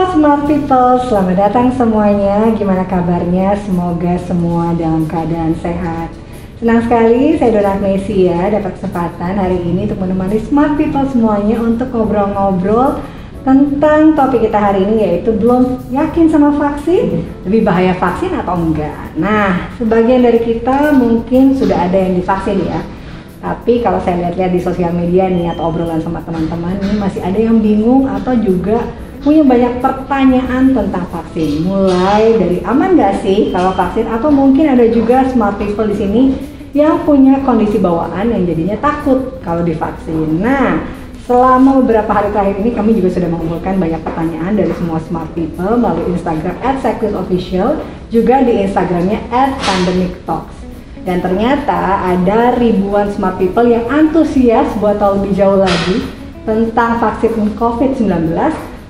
Smart People, selamat datang semuanya. Gimana kabarnya? Semoga semua dalam keadaan sehat. Senang sekali saya Dona Agnesia dapat kesempatan hari ini untuk menemani Smart People semuanya untuk ngobrol-ngobrol tentang topik kita hari ini, yaitu belum yakin sama vaksin, lebih bahaya vaksin atau enggak. Nah, sebagian dari kita mungkin sudah ada yang divaksin ya. Tapi kalau saya lihat-lihat di sosial media nih atau obrolan sama teman-teman nih, masih ada yang bingung atau juga punya banyak pertanyaan tentang vaksin. Mulai dari aman nggak sih kalau vaksin, atau mungkin ada juga smart people di sini yang punya kondisi bawaan yang jadinya takut kalau divaksin. Nah, selama beberapa hari terakhir ini kami juga sudah mengumpulkan banyak pertanyaan dari semua smart people melalui Instagram @SequisOfficial, juga di Instagramnya @pandemictalks. Dan ternyata ada ribuan smart people yang antusias buat tahu lebih jauh lagi tentang vaksin COVID-19.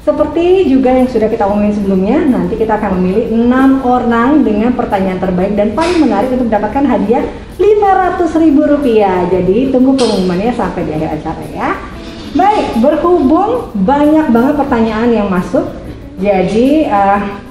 Seperti juga yang sudah kita omongin sebelumnya, nanti kita akan memilih 6 orang dengan pertanyaan terbaik dan paling menarik untuk mendapatkan hadiah Rp500.000. Jadi tunggu pengumumannya sampai di akhir acara ya. Baik, berhubung banyak banget pertanyaan yang masuk, jadi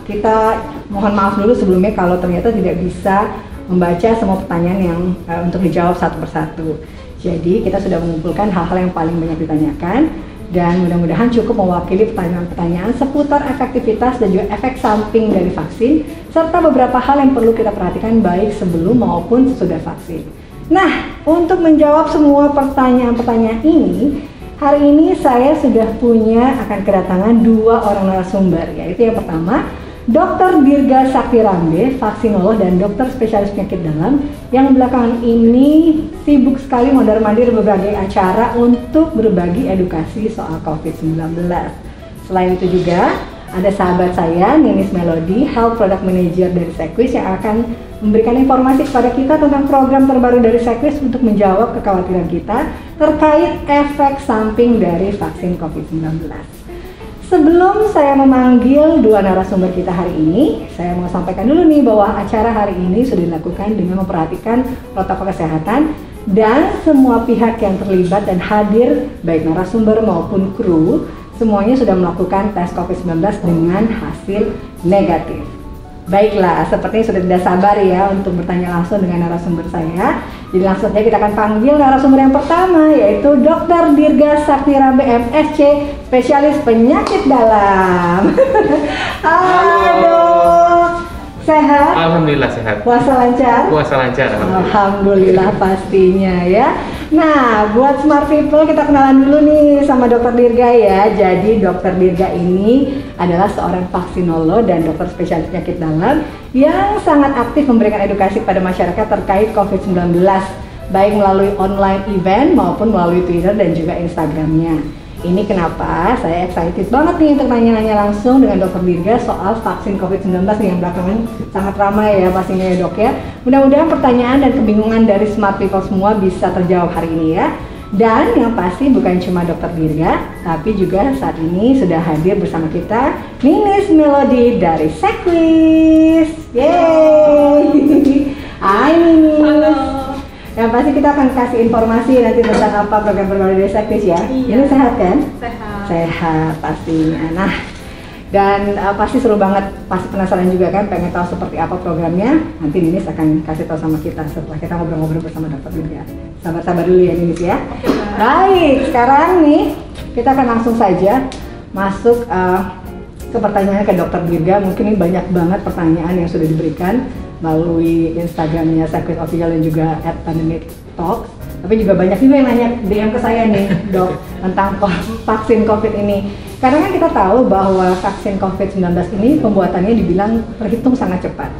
kita mohon maaf dulu sebelumnya kalau ternyata tidak bisa membaca semua pertanyaan yang untuk dijawab satu persatu. Jadi kita sudah mengumpulkan hal-hal yang paling banyak ditanyakan dan mudah-mudahan cukup mewakili pertanyaan-pertanyaan seputar efektivitas dan juga efek samping dari vaksin, serta beberapa hal yang perlu kita perhatikan baik sebelum maupun sesudah vaksin. Nah, untuk menjawab semua pertanyaan-pertanyaan ini, hari ini saya sudah akan kedatangan 2 orang narasumber, yaitu yang pertama Dr. Dirga Saktirambe, vaksinolog dan dokter spesialis penyakit dalam, yang belakangan ini sibuk sekali mondar-mandir berbagai acara untuk berbagi edukasi soal COVID-19. Selain itu juga ada sahabat saya, Ninis Melody, Health Product Manager dari Sequis, yang akan memberikan informasi kepada kita tentang program terbaru dari Sequis untuk menjawab kekhawatiran kita terkait efek samping dari vaksin COVID-19. Sebelum saya memanggil 2 narasumber kita hari ini, saya mau sampaikan dulu nih bahwa acara hari ini sudah dilakukan dengan memperhatikan protokol kesehatan dan semua pihak yang terlibat dan hadir, baik narasumber maupun kru, semuanya sudah melakukan tes COVID-19 dengan hasil negatif. Baiklah, sepertinya sudah tidak sabar ya untuk bertanya langsung dengan narasumber saya. Jadi langsung saja kita akan panggil narasumber yang pertama, yaitu Dr. Dirga Saktirambe, MSc, spesialis penyakit dalam. Halo. Sehat? Alhamdulillah sehat. Puasa lancar? Puasa lancar. Alhamdulillah pastinya ya. Nah, buat smart people kita kenalan dulu nih sama Dr. Dirga ya. Jadi Dr. Dirga ini adalah seorang vaksinolog dan dokter spesialis penyakit dalam yang sangat aktif memberikan edukasi kepada masyarakat terkait COVID-19, baik melalui online event maupun melalui Twitter dan juga Instagramnya. Ini kenapa saya excited banget nih untuk nanya-nanya langsung dengan Dr. Dirga soal vaksin COVID-19 yang belakangan sangat ramai ya pastinya ya dok ya. Mudah-mudahan pertanyaan dan kebingungan dari smart people semua bisa terjawab hari ini ya. Dan yang pasti bukan cuma Dr. Dirga, tapi juga saat ini sudah hadir bersama kita Ninis Melody dari Sequis. Yeay! Hai Ninis. Halo. Yang pasti kita akan kasih informasi nanti tentang apa program terbaru dari Sequis ya. Iya. Ini sehat kan? Sehat. Sehat pastinya. Nah, dan pasti seru banget, pasti penasaran juga kan, pengen tahu seperti apa programnya. Nanti Ninis akan kasih tahu sama kita setelah kita ngobrol-ngobrol bersama Dr. Dirga. Sabar-sabar dulu ya Ninis ya. Oke, Mbak. Baik, sekarang nih kita akan langsung saja masuk ke pertanyaan ke Dr. Dirga. Mungkin ini banyak banget pertanyaan yang sudah diberikan melalui Instagramnya Sequis Official dan juga @pandemictalks. Tapi juga banyak juga yang nanya DM ke saya nih dok tentang vaksin COVID ini. Karena kan kita tahu bahwa vaksin COVID-19 ini pembuatannya dibilang terhitung sangat cepat.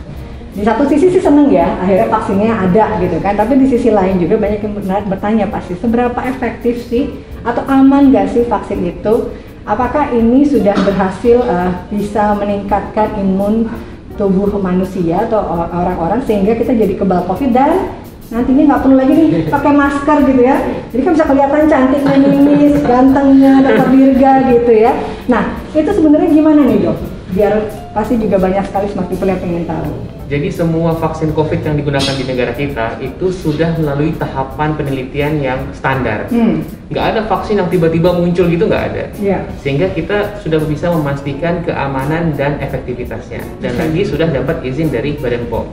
Di satu sisi sih seneng ya, akhirnya vaksinnya ada gitu kan. Tapi di sisi lain juga banyak yang bertanya pasti seberapa efektif sih atau aman gak sih vaksin itu? Apakah ini sudah berhasil bisa meningkatkan imun tubuh manusia atau orang-orang sehingga kita jadi kebal COVID dan nantinya nggak perlu lagi nih pakai masker gitu ya. Jadi kan bisa kelihatan cantiknya Ninis, gantengnya Dr. Dirga gitu ya. Nah, itu sebenarnya gimana nih dok? Biar pasti juga banyak sekali smart people yang pengen tahu. Jadi semua vaksin COVID yang digunakan di negara kita itu sudah melalui tahapan penelitian yang standar. Nggak ada vaksin yang tiba-tiba muncul gitu, nggak ada. Sehingga kita sudah bisa memastikan keamanan dan efektivitasnya. Dan lagi sudah dapat izin dari Badan POM.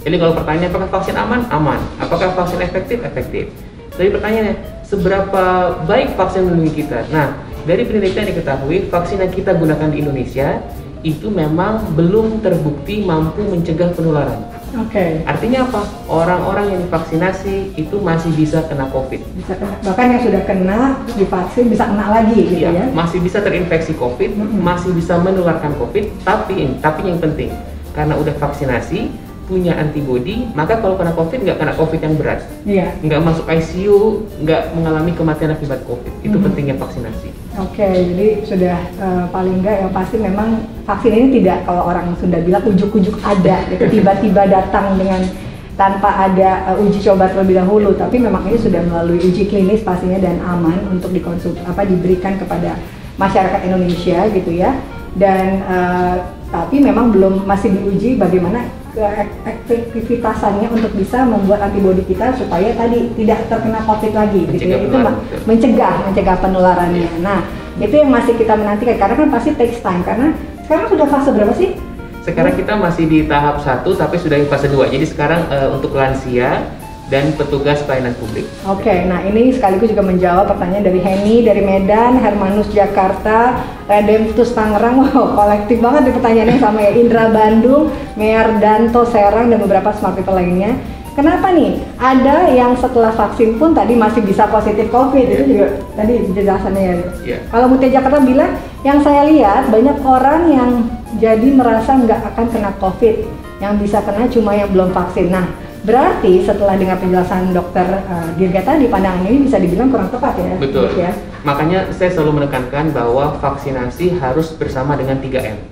Jadi kalau pertanyaan apakah vaksin aman? Aman. Apakah vaksin efektif? Efektif. Jadi pertanyaannya, seberapa baik vaksin melindungi kita? Nah, dari penelitian diketahui vaksin yang kita gunakan di Indonesia itu memang belum terbukti mampu mencegah penularan. Artinya apa? Orang-orang yang divaksinasi itu masih bisa kena COVID. Bisa kena, bahkan yang sudah kena divaksin bisa kena lagi gitu ya? Masih bisa terinfeksi COVID, masih bisa menularkan COVID, tapi yang penting, karena udah vaksinasi, punya antibodi, maka kalau kena COVID nggak kena COVID yang berat, nggak masuk ICU, nggak mengalami kematian akibat COVID. Itu pentingnya vaksinasi. Jadi sudah paling nggak yang pasti memang vaksin ini tidak, kalau orang Sunda bilang ujuk-ujuk ada, gitu, tiba-tiba datang dengan tanpa ada uji coba terlebih dahulu, tapi memang ini sudah melalui uji klinis pastinya dan aman untuk diberikan kepada masyarakat Indonesia gitu ya. Dan tapi memang masih diuji bagaimana efektivitasannya untuk bisa membuat antibodi kita supaya tadi tidak terkena COVID lagi, gitu ya. Itu mencegah penularannya. Nah, itu yang masih kita menantikan karena kan pasti takes time. Karena sekarang sudah fase berapa sih? Sekarang kita masih di tahap 1 tapi sudah di fase 2. Jadi sekarang untuk lansia dan petugas pelayanan publik. Nah ini sekaligus juga menjawab pertanyaan dari Henny dari Medan, Hermanus Jakarta, Redemptus Tangerang. Wow, kolektif banget di pertanyaannya sama ya. Indra Bandung, Meardanto Serang dan beberapa smart people lainnya. Kenapa nih? Ada yang setelah vaksin pun tadi masih bisa positif COVID. Itu juga tadi penjelasannya ya. Kalau Mutia Jakarta bilang, yang saya lihat banyak orang yang jadi merasa nggak akan kena COVID, yang bisa kena cuma yang belum vaksin. Nah, berarti setelah dengar penjelasan dokter Dirga tadi, pandangan ini bisa dibilang kurang tepat ya? Betul. Makanya saya selalu menekankan bahwa vaksinasi harus bersama dengan 3M.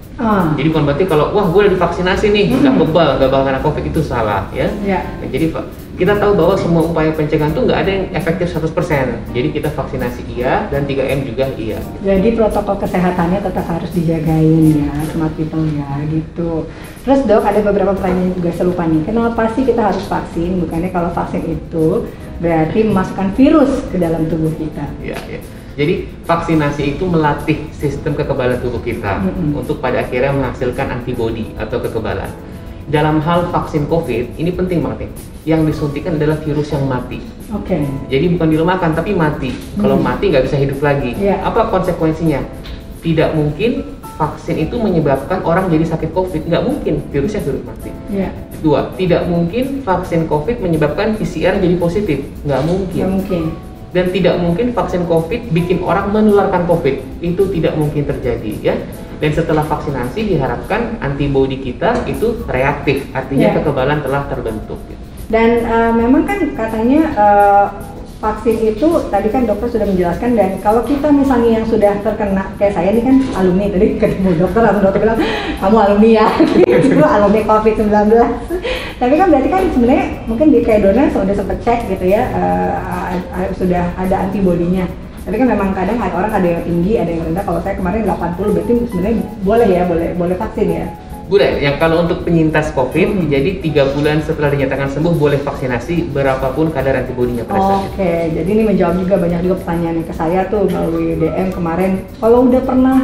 Jadi bukan berarti kalau wah gue udah divaksinasi nih, nggak kebal, nggak bakal kena COVID, itu salah ya. Nah, jadi kita tahu bahwa semua upaya pencegahan itu nggak ada yang efektif 100%. Jadi kita vaksinasi iya dan 3M juga iya. Jadi protokol kesehatannya tetap harus dijagain ya, smart people ya gitu. Terus dok, ada beberapa pertanyaan juga serupa nih. Kenapa sih kita harus vaksin? Bukannya kalau vaksin itu berarti memasukkan virus ke dalam tubuh kita? Jadi vaksinasi itu melatih sistem kekebalan tubuh kita untuk pada akhirnya menghasilkan antibodi atau kekebalan. Dalam hal vaksin COVID, ini penting banget nih. Yang disuntikan adalah virus yang mati. Jadi bukan dilemahkan tapi mati. Kalau mati nggak bisa hidup lagi. Apa konsekuensinya? Tidak mungkin vaksin itu menyebabkan orang jadi sakit COVID. Nggak mungkin, virusnya virus mati. Dua, tidak mungkin vaksin COVID menyebabkan PCR jadi positif. Nggak mungkin. Dan tidak mungkin vaksin COVID bikin orang menularkan COVID. Itu tidak mungkin terjadi ya. Dan setelah vaksinasi diharapkan antibodi kita itu reaktif, artinya kekebalan telah terbentuk. Dan memang kan katanya vaksin itu tadi kan dokter sudah menjelaskan, dan kalau kita misalnya yang sudah terkena kayak saya ini kan alumni, tadi ketemu dokter atau dokter bilang kamu alumni ya, itu alumni COVID-19. Tapi kan berarti kan sebenarnya mungkin di kayak Dona sudah sempat cek gitu ya, sudah ada antibodinya. Tapi kan memang kadang orang ada yang tinggi, ada yang rendah. Kalau saya kemarin 80, berarti sebenarnya boleh ya, boleh vaksin ya? Boleh. Yang kalau untuk penyintas COVID, jadi 3 bulan setelah dinyatakan sembuh boleh vaksinasi berapapun kadar antibodinya pada saat itu. Jadi ini menjawab juga banyak juga pertanyaan yang ke saya tuh melalui DM kemarin. Kalau udah pernah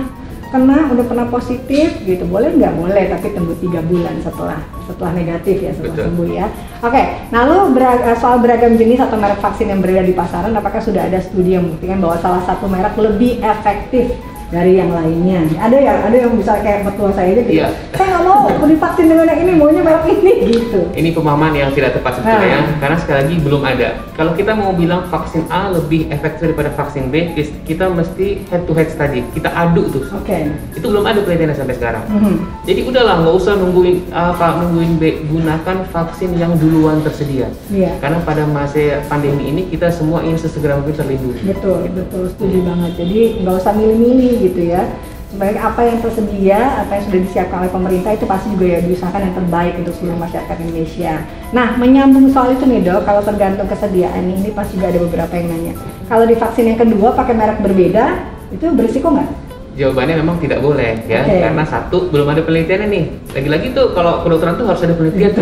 kena, udah pernah positif gitu, boleh nggak? Boleh, tapi tunggu 3 bulan setelah negatif ya, setelah sembuh ya. Lalu soal beragam jenis atau merek vaksin yang beredar di pasaran, apakah sudah ada studi yang membuktikan bahwa salah satu merek lebih efektif dari yang lainnya? Ada yang bisa kayak mertua saya aja gitu. Saya nggak mau divaksin dengan yang ini, maunya merek ini gitu. Ini pemahaman yang tidak tepat sebetulnya, karena sekali lagi belum ada. Kalau kita mau bilang vaksin A lebih efektif daripada vaksin B, kita mesti head to head study, kita adu tuh. Itu belum ada penelitian sampai sekarang. Jadi udahlah, nggak usah nungguin B, gunakan vaksin yang duluan tersedia. Karena pada masa pandemi ini kita semua ingin sesegera mungkin terlindungi. Betul, setuju banget. Jadi nggak usah milih-milih gitu ya. Sebenarnya apa yang tersedia, apa yang sudah disiapkan oleh pemerintah itu pasti juga ya diusahakan yang terbaik untuk seluruh masyarakat Indonesia. Nah, menyambung soal itu nih dok, kalau tergantung kesediaan ini pasti juga ada beberapa yang nanya. Kalau di vaksin yang kedua pakai merek berbeda, itu berisiko nggak? Jawabannya memang tidak boleh ya, karena satu, belum ada penelitiannya nih. Lagi-lagi tuh kalau kedokteran tuh harus ada penelitian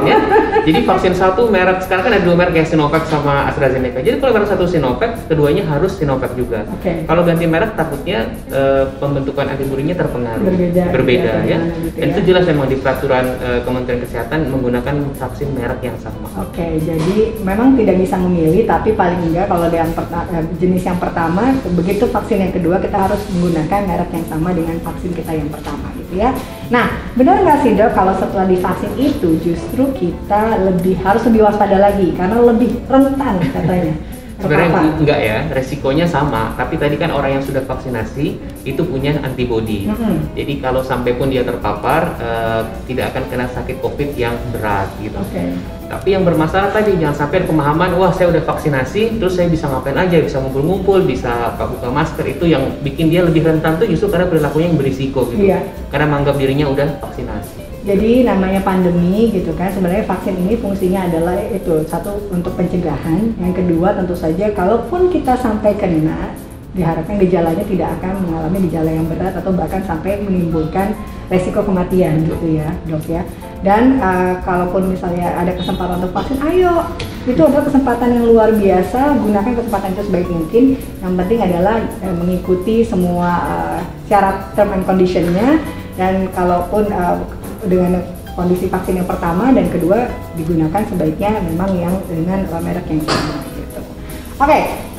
ya. Jadi vaksin satu merek, sekarang kan ada 2 merek ya, Sinovac sama AstraZeneca. Jadi kalau merek satu Sinovac, keduanya harus Sinovac juga. Kalau ganti merek takutnya pembentukan antibodinya terpengaruh. Berbeda ya. Gitu dan itu jelas memang di peraturan Kementerian Kesehatan menggunakan vaksin merek yang sama. Jadi memang tidak bisa memilih, tapi paling enggak kalau yang jenis yang pertama, begitu vaksin yang kedua kita harus menggunakan merek yang sama dengan vaksin kita yang pertama gitu ya. Nah, benar nggak sih Dok kalau setelah divaksin itu justru kita harus lebih waspada lagi karena lebih rentan katanya? Sebenarnya enggak ya, resikonya sama, tapi tadi kan orang yang sudah vaksinasi itu punya antibodi. Jadi kalau sampai pun dia terpapar, tidak akan kena sakit COVID yang berat gitu. Tapi yang bermasalah tadi, jangan sampai ada pemahaman, wah saya udah vaksinasi, terus saya bisa ngapain aja, bisa ngumpul-ngumpul, bisa buka masker, itu yang bikin dia lebih rentan tuh justru karena perilakunya yang berisiko gitu. Karena menganggap dirinya udah vaksinasi. Jadi namanya pandemi gitu kan, sebenarnya vaksin ini fungsinya adalah itu, satu untuk pencegahan, yang kedua tentu saja kalaupun kita sampai kena, diharapkan gejalanya tidak akan mengalami gejala yang berat atau bahkan sampai menimbulkan resiko kematian gitu ya Dok ya. Dan kalaupun misalnya ada kesempatan untuk vaksin, ayo, itu adalah kesempatan yang luar biasa, gunakan kesempatan itu sebaik mungkin. Yang penting adalah mengikuti semua syarat term and condition-nya, dan kalaupun dengan kondisi vaksin yang pertama dan kedua digunakan sebaiknya memang yang dengan merek yang sama gitu.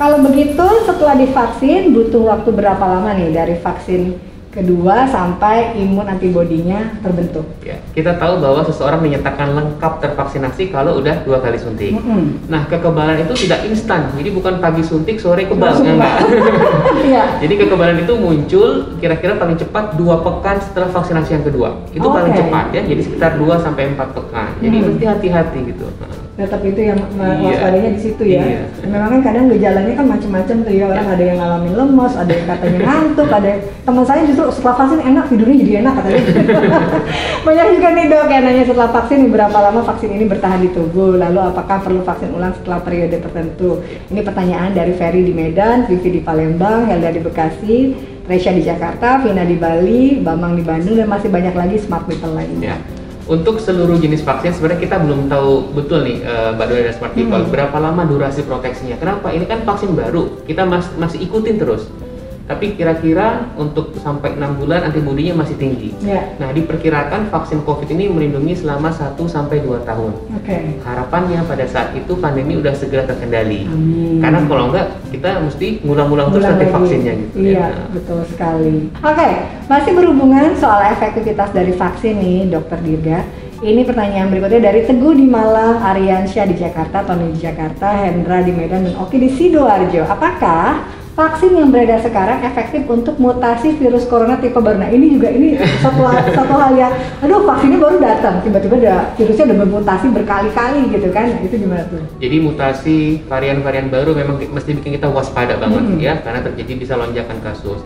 Kalau begitu setelah divaksin butuh waktu berapa lama nih dari vaksin kedua sampai imun antibodinya terbentuk? Ya, kita tahu bahwa seseorang menyatakan lengkap tervaksinasi kalau udah 2 kali suntik. Nah, kekebalan itu tidak instan, jadi bukan pagi suntik sore kebal, enggak. Jadi kekebalan itu muncul kira-kira paling cepat 2 pekan setelah vaksinasi yang kedua. Itu paling cepat ya, jadi sekitar 2 sampai 4 pekan. Jadi mesti hati-hati gitu. Tetap itu yang waspadanya di situ ya. Memang kan kadang gejalanya kan macam-macam tuh ya, orang ada yang ngalamin lemes, ada yang katanya ngantuk, ada teman saya justru setelah vaksin enak, tidurnya jadi enak katanya. Banyak juga nih Dok yang nanya setelah vaksin berapa lama vaksin ini bertahan di tubuh, lalu apakah perlu vaksin ulang setelah periode tertentu? Ini pertanyaan dari Ferry di Medan, Vivi di Palembang, Helda di Bekasi, Resya di Jakarta, Vina di Bali, Bambang di Bandung, dan masih banyak lagi smart people lainnya. Untuk seluruh jenis vaksin sebenarnya kita belum tahu betul nih Mbak Doi dan Smart People berapa lama durasi proteksinya. Kenapa? Ini kan vaksin baru, kita masih ikutin terus. Tapi kira-kira untuk sampai 6 bulan antibodinya masih tinggi. Nah, diperkirakan vaksin COVID ini melindungi selama 1-2 tahun. Harapannya pada saat itu pandemi udah segera terkendali. Karena kalau enggak kita mesti ngulang-ngulang terus nanti vaksinnya gitu. Iya, betul sekali. Masih berhubungan soal efektivitas dari vaksin nih Dokter Dirga. Ini pertanyaan berikutnya dari Teguh di Malang, Aryansyah di Jakarta, Tony di Jakarta, Hendra di Medan, dan Oki di Sidoarjo. Apakah vaksin yang beredar sekarang efektif untuk mutasi virus corona tipe baru? Nah, ini satu hal yang, vaksinnya baru datang, tiba-tiba virusnya udah bermutasi berkali-kali gitu kan? Nah, itu gimana tuh? Jadi mutasi varian-varian baru memang mesti bikin kita waspada banget ya, karena terjadi bisa lonjakan kasus.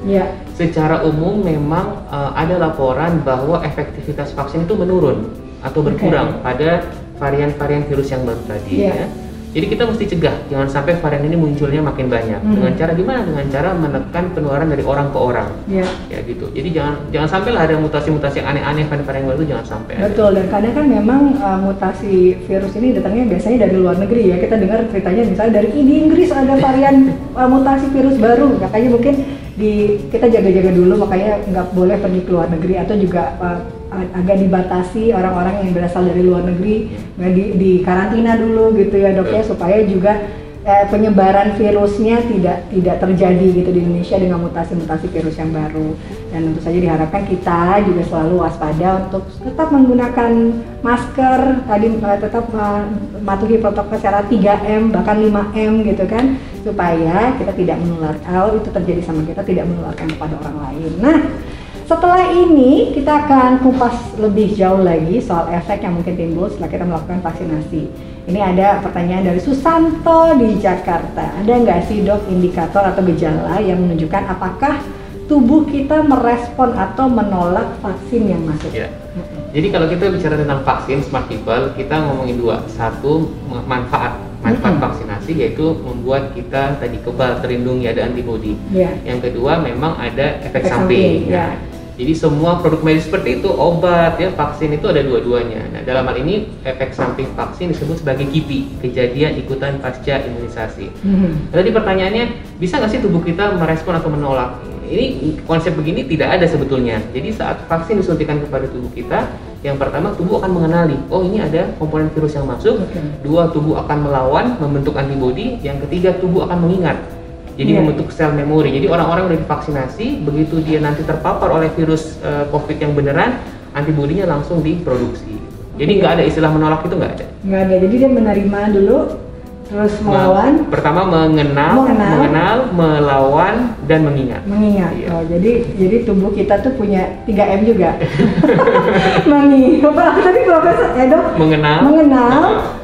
Secara umum memang ada laporan bahwa efektivitas vaksin itu menurun atau berkurang pada varian-varian virus yang baru tadi ya. Jadi kita mesti cegah, jangan sampai varian ini munculnya makin banyak. Dengan cara gimana? Dengan cara menekan penularan dari orang ke orang. Ya gitu. Jadi jangan sampai lah ada mutasi-mutasi yang aneh-aneh, varian baru itu jangan sampai. Betul, dan kadang kan memang mutasi virus ini datangnya biasanya dari luar negeri ya. Kita dengar ceritanya misalnya dari Inggris ada varian mutasi virus baru. Makanya mungkin kita jaga-jaga dulu, makanya nggak boleh pergi ke luar negeri, atau juga agak dibatasi orang-orang yang berasal dari luar negeri, di karantina dulu gitu ya Dok ya, supaya juga penyebaran virusnya tidak terjadi gitu di Indonesia dengan mutasi-mutasi virus yang baru. Dan tentu saja diharapkan kita juga selalu waspada untuk tetap menggunakan masker, tetap mematuhi protokol kesehatan 3M bahkan 5M gitu kan, supaya kita tidak menularkan, kalau itu terjadi sama kita, tidak menularkan kepada orang lain. Nah, setelah ini kita akan kupas lebih jauh lagi soal efek yang mungkin timbul setelah kita melakukan vaksinasi. Ini ada pertanyaan dari Susanto di Jakarta. Ada nggak sih Dok indikator atau gejala yang menunjukkan apakah tubuh kita merespon atau menolak vaksin yang masuk? Jadi kalau kita bicara tentang vaksin Smart People, kita ngomongin 2. Satu, manfaat vaksinasi, yaitu membuat kita tadi kebal, terlindungi, ada antibodi. Yang kedua memang ada efek samping. Jadi semua produk medis seperti itu, obat ya, vaksin itu ada dua-duanya. Nah, dalam hal ini efek samping vaksin disebut sebagai KIPI, kejadian ikutan pasca imunisasi. Tadi pertanyaannya, bisa nggak sih tubuh kita merespon atau menolak? Ini konsep begini tidak ada sebetulnya. Jadi saat vaksin disuntikan kepada tubuh kita, yang pertama tubuh akan mengenali, oh ini ada komponen virus yang masuk. Dua, tubuh akan melawan, membentuk antibodi. Yang ketiga, tubuh akan mengingat. Jadi membentuk sel memori. Jadi orang-orang yang udah divaksinasi, begitu dia nanti terpapar oleh virus COVID yang beneran, antibodinya langsung diproduksi. Jadi nggak ada istilah menolak, itu nggak ada. Nggak ada. Jadi dia menerima dulu, terus melawan. Pertama mengenal, melawan, dan mengingat. Mengingat. Iya. Oh, jadi tubuh kita tuh punya 3M juga. Mengingat. Apa tadi Profesor Edo? Mengenal,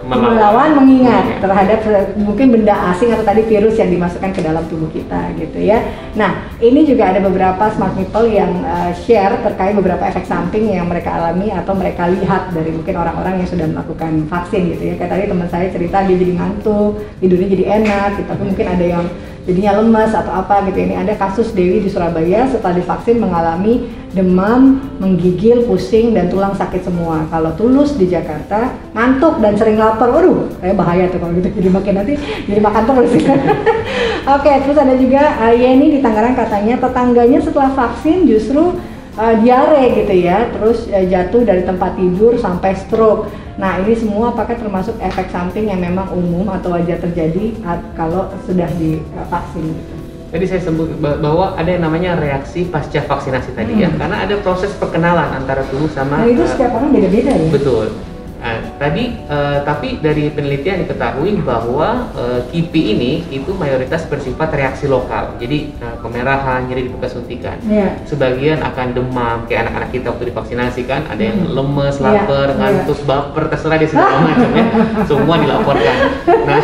melawan, mengingat terhadap mungkin benda asing atau tadi virus yang dimasukkan ke dalam tubuh kita gitu ya. Nah, ini juga ada beberapa smart people yang share terkait beberapa efek samping yang mereka alami atau mereka lihat dari mungkin orang-orang yang sudah melakukan vaksin gitu ya. Kayak tadi teman saya cerita dia jadi ngantuk, tidurnya jadi enak gitu, tapi mungkin ada yang jadinya lemas atau apa gitu. Ini ada kasus Dewi di Surabaya setelah divaksin mengalami demam, menggigil, pusing, dan tulang sakit semua. Kalau Tulus di Jakarta ngantuk dan sering lapar. Waduh, kayak bahaya tuh kalau gitu. Jadi makin nanti jadi makan terus. Oke, terus ada juga Yeni di Tangerang, katanya tetangganya setelah vaksin justru diare gitu ya, terus jatuh dari tempat tidur sampai stroke. Nah, ini semua apakah termasuk efek samping yang memang umum atau wajar terjadi kalau sudah divaksin gitu? Tadi saya sebut bahwa ada yang namanya reaksi pasca vaksinasi tadi ya, karena ada proses perkenalan antara tubuh sama. Nah, itu setiap orang beda-beda ya? Betul. Nah, tapi dari penelitian diketahui bahwa KIPI ini itu mayoritas bersifat reaksi lokal. Jadi kemerahan, nyeri di bekas suntikan. Sebagian akan demam, kayak anak-anak kita waktu divaksinasi kan, ada yang lemes, lapar, ngantuk, baper, terserah dia segala macam ya. Semua dilaporkan. Nah,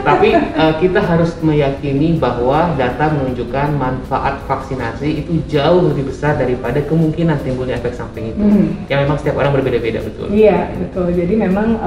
tapi kita harus meyakini bahwa data menunjukkan manfaat vaksinasi itu jauh lebih besar daripada kemungkinan timbulnya efek samping itu. Yang memang setiap orang berbeda-beda, betul. Iya, betul. Jadi memang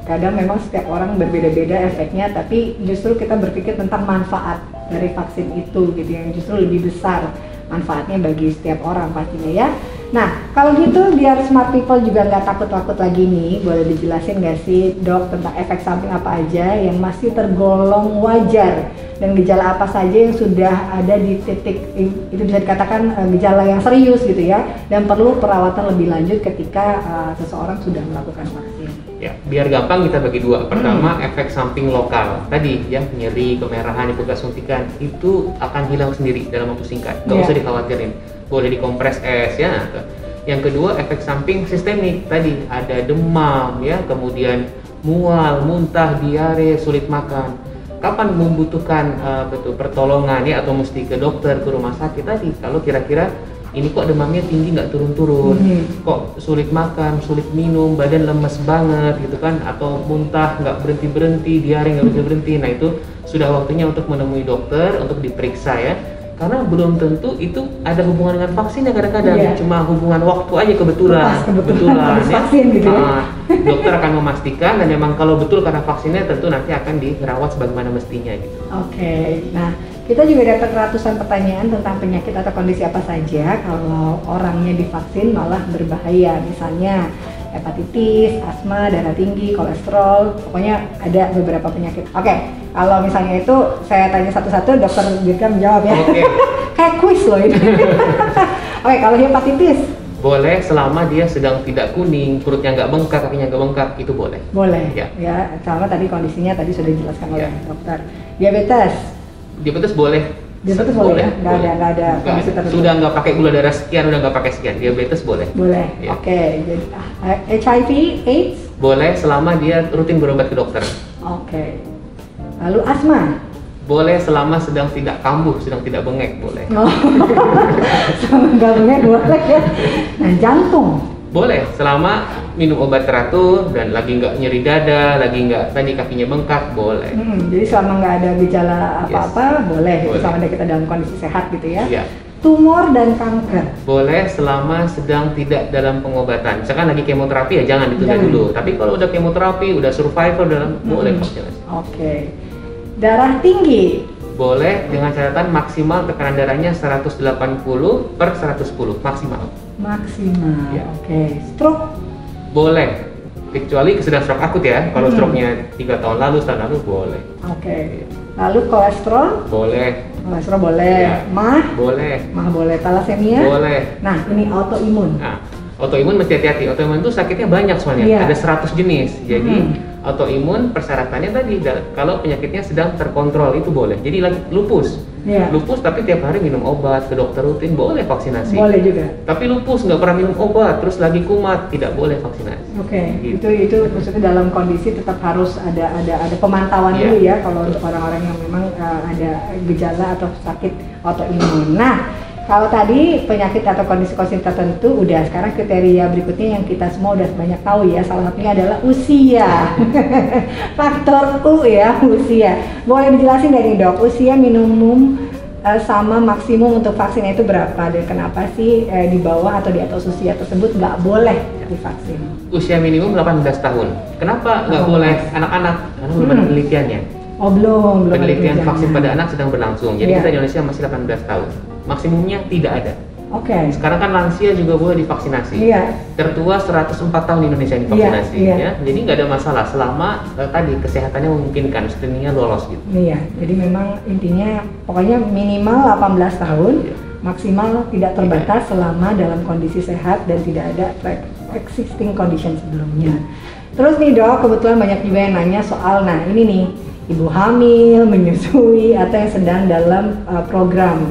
kadang memang setiap orang berbeda-beda efeknya, tapi justru kita berpikir tentang manfaat dari vaksin itu gitu, yang justru lebih besar manfaatnya bagi setiap orang pastinya ya. Nah, kalau gitu biar smart people juga nggak takut-takut lagi nih, boleh dijelasin nggak sih dok tentang efek samping apa aja yang masih tergolong wajar dan gejala apa saja yang sudah ada di titik itu bisa dikatakan gejala yang serius gitu ya, dan perlu perawatan lebih lanjut ketika seseorang sudah melakukan vaksin. Ya, biar gampang kita bagi dua. Pertama, efek samping lokal. Tadi ya, nyeri, kemerahan di bekas suntikan itu akan hilang sendiri dalam waktu singkat. Nggak usah dikhawatirin. Boleh dikompres es ya. Yang kedua, efek samping sistemik. Tadi ada demam ya, kemudian mual, muntah, diare, sulit makan. Kapan membutuhkan pertolongan ya, atau mesti ke dokter, ke rumah sakit tadi? Kalau kira-kira ini kok demamnya tinggi nggak turun-turun, kok sulit makan, sulit minum, badan lemes banget gitu kan, atau muntah nggak berhenti-berhenti, diare nggak berhenti-berhenti. Nah, itu sudah waktunya untuk menemui dokter untuk diperiksa ya, karena belum tentu itu ada hubungan dengan vaksin ya, kadang-kadang cuma hubungan waktu aja, kebetulan ya. Vaksin gitu ya. Dokter akan memastikan, dan memang kalau betul karena vaksinnya tentu nanti akan dirawat sebagaimana mestinya gitu. Oke, nah kita juga dapat ratusan pertanyaan tentang penyakit atau kondisi apa saja kalau orangnya divaksin malah berbahaya, misalnya hepatitis, asma, darah tinggi, kolesterol, pokoknya ada beberapa penyakit. Oke, kalau misalnya itu saya tanya satu-satu, dokter Dirga menjawab ya. Kayak kuis loh ini. Oke, kalau hepatitis? Boleh selama dia sedang tidak kuning, perutnya nggak bengkak, kakinya nggak bengkak, itu boleh. Boleh, ya selama tadi kondisinya tadi sudah dijelaskan oleh dokter. Diabetes boleh. Diabetes boleh ya? Nggak ada kondisi tertentu. Sudah nggak pakai gula darah sekian, udah nggak pakai sekian, diabetes boleh. Boleh, ya. Oke. Jadi HIV, AIDS? Boleh selama dia rutin berobat ke dokter. Oke. Lalu asma? Boleh selama sedang tidak kambuh, sedang tidak bengek, boleh. Selama nggak bengek boleh ya. Nah, jantung? Boleh selama minum obat teratur dan lagi nggak nyeri dada, lagi nggak tadi kakinya bengkak, boleh. Jadi selama nggak ada gejala apa-apa, boleh. Selama kita dalam kondisi sehat gitu ya. Iya. Tumor dan kanker? Boleh selama sedang tidak dalam pengobatan. Misalkan lagi kemoterapi ya jangan ditunda dulu. Tapi kalau udah kemoterapi, udah survival, boleh vaksinasi. Oke. Darah tinggi? Boleh dengan catatan maksimal tekanan darahnya 180/110 maksimal. Maksimal. Ya. Oke. Stroke? Boleh. Kecuali sedang stroke akut ya. Kalau stroke-nya 3 tahun lalu, setahun lalu boleh. Oke. Lalu kolesterol? Boleh. Kolesterol boleh. Ya. Mah? Boleh. Mah boleh. Thalassemia? Boleh. Nah, ini autoimun. Nah, autoimun mesti hati-hati. Autoimun itu sakitnya banyak soalnya. Iya. Ada 100 jenis. Jadi autoimun persyaratannya tadi kalau penyakitnya sedang terkontrol itu boleh. Jadi lagi lupus. Iya. Lupus tapi tiap hari minum obat, ke dokter rutin, boleh vaksinasi. Boleh juga. Tapi lupus nggak pernah minum obat, terus lagi kumat, tidak boleh vaksinasi. Oke, Gitu. itu maksudnya dalam kondisi tetap harus ada pemantauan Iya. dulu ya kalau untuk orang-orang yang memang ada gejala atau sakit autoimun. Nah, kalau tadi penyakit atau kondisi-kondisi tertentu udah, sekarang kriteria berikutnya yang kita semua udah banyak tahu ya, salah satunya adalah usia. Faktor U ya, usia. Boleh dijelasin dari Dok, usia minimum sama maksimum untuk vaksin itu berapa dan kenapa sih di bawah atau di atas usia tersebut nggak boleh divaksin? Usia minimum 18 tahun. Kenapa nggak boleh anak-anak? Karena belum ada penelitiannya. Oh belum ada Penelitian vaksin penelitiannya. pada anak sedang berlangsung. Jadi Iya. kita di Indonesia masih 18 tahun. Maksimumnya tidak ada. Oke. Sekarang kan lansia juga boleh divaksinasi. Iya. Tertua 104 tahun di Indonesia divaksinasi. Iya, iya. Ya. Jadi nggak ada masalah selama tadi kesehatannya memungkinkan, screeningnya lolos gitu. Iya, jadi memang intinya pokoknya minimal 18 tahun, Iya. maksimal tidak terbatas selama dalam kondisi sehat dan tidak ada existing condition sebelumnya. Terus nih Dok, kebetulan banyak juga yang nanya soal, nah ini nih, ibu hamil, menyusui, atau yang sedang dalam program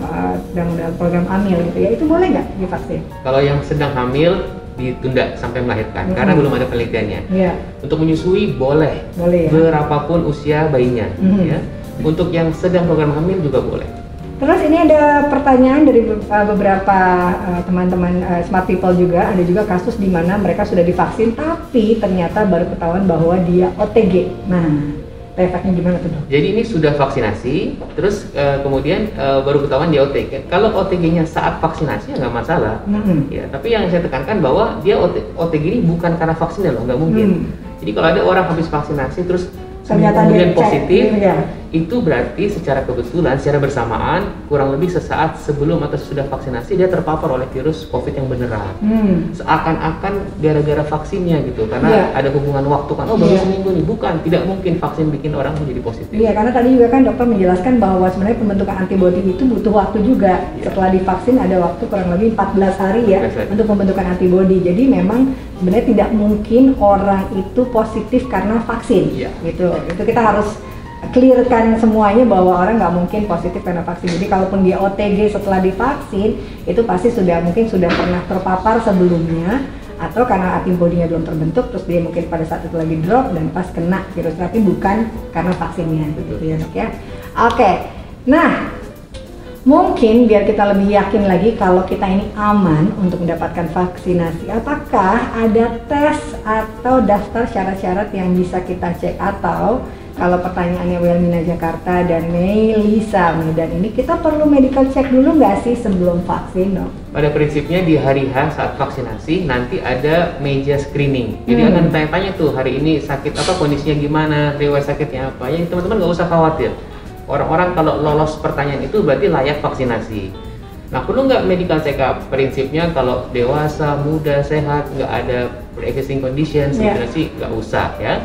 hamil gitu ya, itu boleh nggak divaksin? Kalau yang sedang hamil ditunda sampai melahirkan karena belum ada penelitiannya. Iya, Untuk menyusui boleh, boleh ya. berapapun usia bayinya. Ya. Untuk yang sedang program hamil juga boleh. Terus ini ada pertanyaan dari beberapa teman-teman smart people juga, ada juga kasus di mana mereka sudah divaksin tapi ternyata baru ketahuan bahwa dia OTG. Nah, efeknya gimana tuh Dok? Jadi ini sudah vaksinasi, terus kemudian baru ketahuan dia OTG. Kalau OTG-nya saat vaksinasi ya nggak masalah. Ya, tapi yang saya tekankan bahwa dia OTG ini bukan karena vaksinnya loh, nggak mungkin. Jadi kalau ada orang habis vaksinasi terus Ternyata kemudian dia cek, positif, ya. itu berarti secara kebetulan, secara bersamaan, kurang lebih sesaat sebelum atau sesudah vaksinasi dia terpapar oleh virus COVID yang beneran. Seakan-akan gara-gara vaksinnya gitu, karena ada hubungan waktu kan, oh baru seminggu nih, bukan, tidak mungkin vaksin bikin orang menjadi positif. Iya, karena tadi juga kan dokter menjelaskan bahwa sebenarnya pembentukan antibodi itu butuh waktu juga. Setelah divaksin ada waktu kurang lebih 14 hari ya 14 hari. untuk pembentukan antibodi. Jadi memang sebenarnya tidak mungkin orang itu positif karena vaksin. Iya. Gitu. Itu kita harus clearkan semuanya bahwa orang nggak mungkin positif karena vaksin. Jadi kalaupun dia OTG setelah divaksin, itu pasti mungkin sudah pernah terpapar sebelumnya, atau karena antibodinya belum terbentuk, terus dia mungkin pada saat itu lagi drop dan pas kena virus, tapi bukan karena vaksinnya, gitu ya Dok ya. Oke, nah mungkin biar kita lebih yakin lagi kalau kita ini aman untuk mendapatkan vaksinasi, apakah ada tes atau daftar syarat-syarat yang bisa kita cek? Atau kalau pertanyaannya Wilmina Jakarta dan Melisa Medan ini, kita perlu medical check dulu nggak sih sebelum vaksin Dok? Pada prinsipnya di hari H saat vaksinasi nanti ada meja screening. Jadi akan tanya-tanya tuh hari ini sakit apa, kondisinya gimana, riwayat sakitnya apa. Ya teman-teman nggak usah khawatir. Orang-orang kalau lolos pertanyaan itu berarti layak vaksinasi. Nah, perlu nggak medical check up? Prinsipnya kalau dewasa, muda, sehat, nggak ada pre-existing condition, sebenarnya sih nggak usah ya.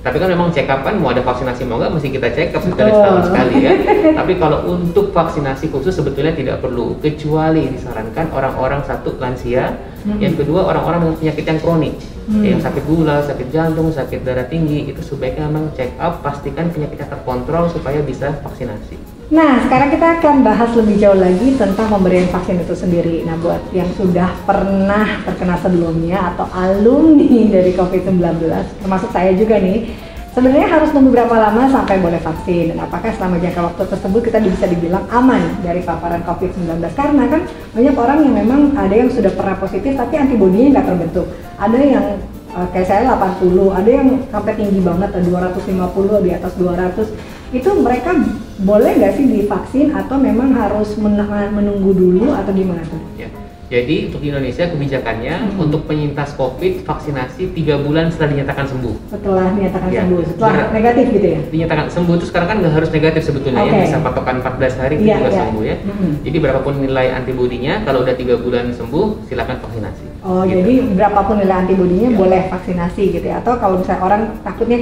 Tapi kan memang check up kan mau ada vaksinasi mau nggak mesti kita check up setahun sekali ya. Tapi kalau untuk vaksinasi khusus sebetulnya tidak perlu, kecuali disarankan orang-orang satu lansia, yang kedua orang-orang dengan penyakit yang kronik, yang sakit gula, sakit jantung, sakit darah tinggi, itu sebaiknya memang check up, pastikan penyakitnya terkontrol supaya bisa vaksinasi. Nah, sekarang kita akan bahas lebih jauh lagi tentang pemberian vaksin itu sendiri. Nah, buat yang sudah pernah terkena sebelumnya atau alumni dari COVID-19, termasuk saya juga nih, sebenarnya harus nunggu berapa lama sampai boleh vaksin? Dan apakah selama jangka waktu tersebut kita bisa dibilang aman dari paparan COVID-19? Karena kan banyak orang yang memang ada yang sudah pernah positif tapi antibodinya nggak terbentuk. Ada yang kayak saya 80, ada yang sampai tinggi banget, 250, di atas 200. Itu mereka boleh nggak sih divaksin atau memang harus menunggu dulu atau gimana tuh? Ya. Jadi untuk di Indonesia kebijakannya untuk penyintas COVID vaksinasi 3 bulan setelah dinyatakan sembuh. Setelah dinyatakan Ya, sembuh, setelah negatif gitu ya? Dinyatakan sembuh itu sekarang kan nggak harus negatif sebetulnya ya, bisa patokan 14 hari itu juga sembuh ya. Jadi berapapun nilai antibodinya, kalau udah 3 bulan sembuh silakan vaksinasi. Oh, gitu. jadi berapapun nilai antibodinya boleh vaksinasi gitu ya? Atau kalau misalnya orang takutnya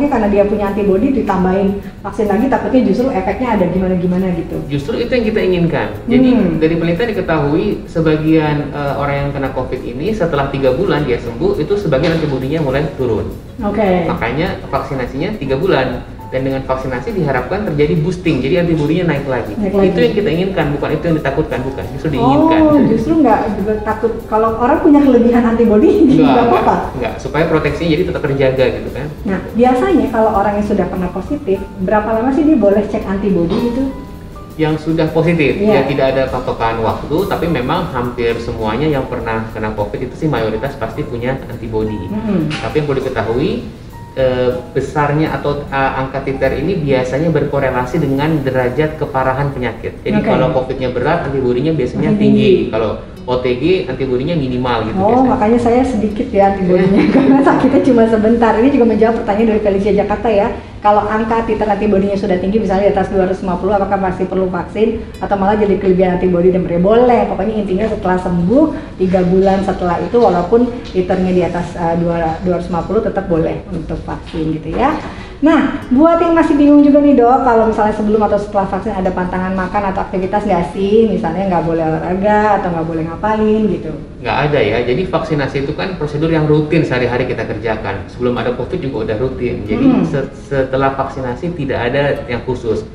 karena dia punya antibodi ditambahin vaksin lagi, takutnya justru efeknya ada gimana-gimana gitu. Justru itu yang kita inginkan. Jadi dari penelitian diketahui sebagian orang yang kena COVID ini setelah 3 bulan dia sembuh, itu sebagian antibodinya mulai turun. Makanya vaksinasinya 3 bulan. Dan dengan vaksinasi diharapkan terjadi boosting, jadi antibodinya naik lagi. Itu yang kita inginkan, bukan itu yang ditakutkan, bukan. Justru diinginkan. Oh, justru nggak juga takut kalau orang punya kelebihan antibodi, nggak apa-apa? Nggak, supaya proteksinya jadi tetap terjaga gitu kan. Nah, biasanya kalau orang yang sudah pernah positif, berapa lama sih dia boleh cek antibodi itu? Yang sudah positif, ya tidak ada patokan waktu, tapi memang hampir semuanya yang pernah kena COVID itu sih mayoritas pasti punya antibodi. Tapi yang perlu diketahui, besarnya atau angka titer ini biasanya berkorelasi dengan derajat keparahan penyakit. Jadi kalau COVID-nya berat, antibodinya biasanya tinggi. Kalau OTG antibodinya minimal gitu. Oh, biasanya. Makanya saya sedikit ya antibodinya karena sakitnya cuma sebentar. Ini juga menjawab pertanyaan dari Felicia Jakarta ya. Kalau angka titer antibodinya sudah tinggi, misalnya di atas 250, apakah masih perlu vaksin atau malah jadi kelebihan antibodi dan boleh? Pokoknya intinya setelah sembuh 3 bulan setelah itu, walaupun titernya di atas 250 tetap boleh untuk vaksin gitu ya. Nah, buat yang masih bingung juga nih dok, kalau misalnya sebelum atau setelah vaksin ada pantangan makan atau aktivitas nggak sih? Misalnya nggak boleh olahraga atau nggak boleh ngapain gitu? Nggak ada ya, jadi vaksinasi itu kan prosedur yang rutin sehari-hari kita kerjakan. Sebelum ada COVID juga udah rutin, jadi setelah vaksinasi tidak ada yang khusus.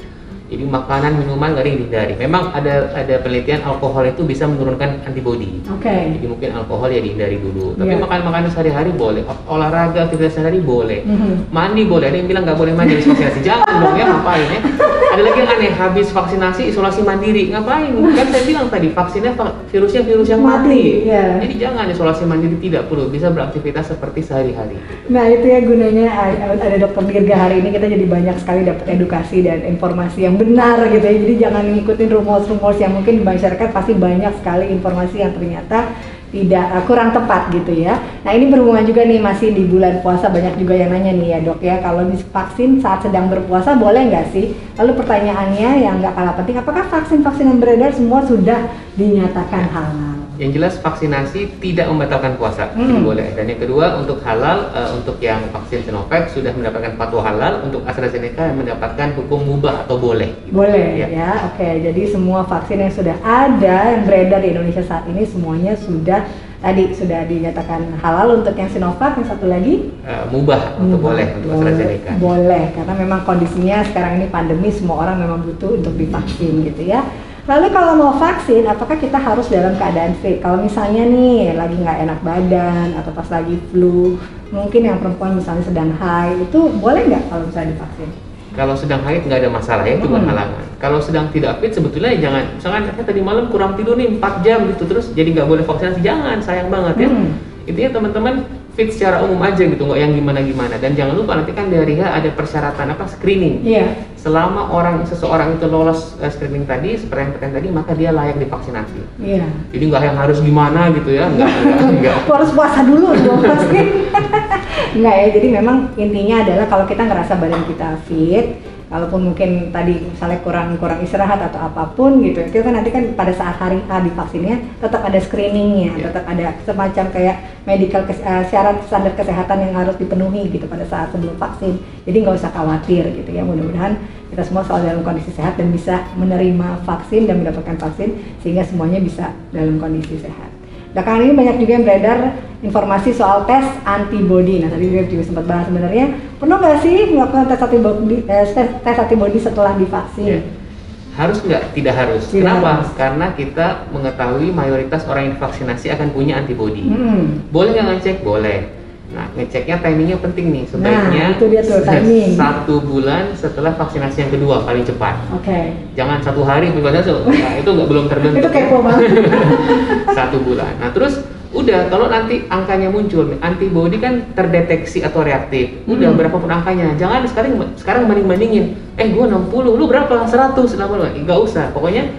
Jadi makanan, minuman nggak ada yang dihindari. Memang ada penelitian alkohol itu bisa menurunkan antibodi. Jadi mungkin alkohol ya dihindari dulu. Tapi makan sehari-hari boleh. Olahraga, aktivitas sehari-hari boleh. Mandi boleh. Ada yang bilang nggak boleh mandi habis vaksinasi. Jangan dong ya, ngapain ya? Ada lagi yang aneh, habis vaksinasi isolasi mandiri. Ngapain? Kan saya bilang tadi vaksinnya virusnya virus yang mati. Jadi jangan isolasi mandiri, tidak perlu. Bisa beraktivitas seperti sehari-hari. Nah itu ya gunanya ada Dokter Dirga hari ini, kita jadi banyak sekali dapat edukasi dan informasi yang benar gitu ya. Jadi jangan ngikutin rumors-rumors yang mungkin di masyarakat, pasti banyak sekali informasi yang ternyata tidak kurang tepat gitu ya. Nah ini berhubungan juga nih, masih di bulan puasa, banyak juga yang nanya nih ya dok ya, kalau divaksin saat sedang berpuasa boleh nggak sih? Lalu pertanyaannya yang nggak kalah penting, apakah vaksin-vaksin yang beredar semua sudah dinyatakan halal? Yang jelas vaksinasi tidak membatalkan puasa, jadi boleh. Dan yang kedua untuk halal, untuk yang vaksin Sinovac sudah mendapatkan fatwa halal, untuk AstraZeneca mendapatkan hukum mubah atau boleh. Boleh ya, oke. Jadi semua vaksin yang sudah ada yang beredar di Indonesia saat ini semuanya sudah dinyatakan halal. Untuk yang Sinovac, yang satu lagi mubah untuk boleh untuk AstraZeneca. Boleh, karena memang kondisinya sekarang ini pandemi, semua orang memang butuh untuk divaksin gitu ya. Lalu kalau mau vaksin, apakah kita harus dalam keadaan fit? Kalau misalnya nih lagi nggak enak badan atau pas lagi flu, mungkin yang perempuan misalnya sedang haid, itu boleh nggak kalau misalnya divaksin? Kalau sedang haid nggak ada masalah ya, itu bukan halangan. Kalau sedang tidak fit sebetulnya jangan, misalkan tadi malam kurang tidur nih 4 jam gitu terus jadi nggak boleh vaksinasi, jangan, sayang banget ya. Intinya teman-teman fit secara umum aja gitu, nggak yang gimana-gimana. Dan jangan lupa nanti kan dari ada persyaratan screening. Selama seseorang itu lolos screening tadi, seperti yang pertanyaan tadi, maka dia layak divaksinasi. Jadi nggak yang harus gimana gitu ya, nggak. Harus puasa dulu dong pasti. Nggak ya, jadi memang intinya adalah kalau kita ngerasa badan kita fit, kalaupun mungkin tadi misalnya kurang istirahat atau apapun gitu, itu kan nanti kan pada saat hari H di vaksinnya tetap ada screeningnya, tetap ada semacam kayak medical syarat standar kesehatan yang harus dipenuhi gitu pada saat sebelum vaksin. Jadi nggak usah khawatir gitu ya, mudah-mudahan kita semua selalu dalam kondisi sehat dan bisa menerima vaksin dan mendapatkan vaksin sehingga semuanya bisa dalam kondisi sehat. Belakangan ini banyak juga yang beredar informasi soal tes antibodi. Nah tadi juga sempat bahas, sebenarnya perlu nggak sih melakukan tes antibodi setelah divaksin? Harus nggak? Tidak harus. Kenapa? Karena kita mengetahui mayoritas orang yang divaksinasi akan punya antibodi. Boleh nggak ngecek? Boleh. Nah, ngeceknya timingnya penting nih. Sebaiknya itu dia tuh, timing. 1 bulan setelah vaksinasi yang kedua paling cepat. Jangan 1 hari itu belum terbentuk. Itu kepo banget. 1 bulan. Nah terus udah, kalau nanti angkanya muncul, antibodi kan terdeteksi atau reaktif. Udah berapapun angkanya, jangan sekarang banding-bandingin. Gue 60, lu berapa? 100, 60. Nggak usah. Pokoknya